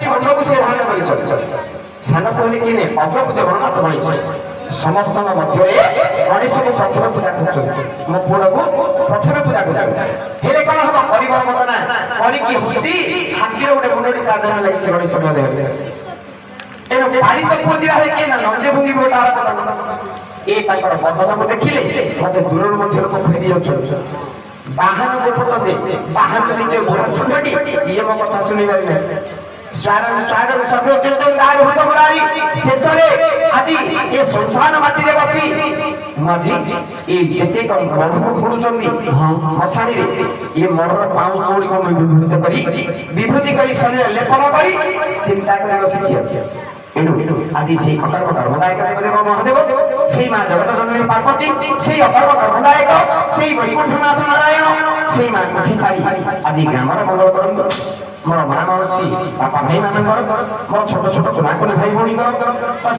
ଛଅଟି ମଣ୍ଡକୁ ସେ ଧାରଣ କରିଛନ୍ତି। ସାନ କହିଲେ କିଏ ନେ ଅଗ୍ରକୁ ଜଗନ୍ନାଥ ଗଣେଶ ସମସ୍ତଙ୍କ ମଧ୍ୟରେ ଗଣେଶକୁ ପ୍ରଥମେ ପୂଜା କରୁଛନ୍ତି। ମୋ ପୁଅକୁ ପ୍ରଥମେ ପୂଜା କରୁଛନ୍ତି। ହେଲେ କଣ ହବ କରିବ ମତ ନା କରିକି ହସ୍ତି ହାତୀର ଗୋଟେ ମୁଣ୍ଡଟି ତା ଦେହରେ ଲାଗିଛି ଗଣେଶ ଦେହରେ। ଏଣୁ ପାଳିତ ପୁଅ ଦିଆ ହେଲେ କିଏ ନା ନନ୍ଦେ ଭୂମି ଗୋଟେ ଏ ତାଙ୍କର ବଦନକୁ ଦେଖିଲେ ମତେ ଦୂରରୁ ମଧ୍ୟ ଲୋକ ଫେରି ଯାଉଛନ୍ତି। ବାହାନ ଦେଖ ବାହାନ ନିଜେ ବୁଢା ଛଣ୍ଡଟି ଇଏ ମୋ କଥା ଶୁଣିବାରି ନାହିଁ। ଶେଷରେ ଆଜି ଏ ସଂସାର ମାଟିରେ ବସି ମାଝି ଏ ଯେତେ ମଢକୁ ଖୋଳୁଛନ୍ତି ମଶାଣିରେ ଏ ମଢର ପାଉଁ ଗୁଡ଼ିକ ବିଭୂତି କରି ଶରୀର ଲେପନ କରି ଚିନ୍ତା କରି ବସିଛି। ଏଣୁ ଆଜି ସେଇ ଅକର୍ମ କର୍ମଦାୟକ ଦେବ ମହାଦେବ, ସେଇ ମା ଜଗତ ଜନନୀ ପାର୍ବତୀ, ସେଇ ଅକର୍ମ କର୍ମଦାୟକ, ସେଇ ବୈକୁଣ୍ଠନାଥ ନାରାୟଣ, ସେଇ ମା କୁଠିଶାଳୀ ଆଜି ଗ୍ରାମର ମଙ୍ଗଳ କରନ୍ତୁ। ମୋର ମା ମାଉସୀ ବାପା ଭାଇ ମାନଙ୍କର, ମୋର ଛୋଟ ଛୋଟ କୁନାକୁନି ଭାଇ ଭଉଣୀଙ୍କର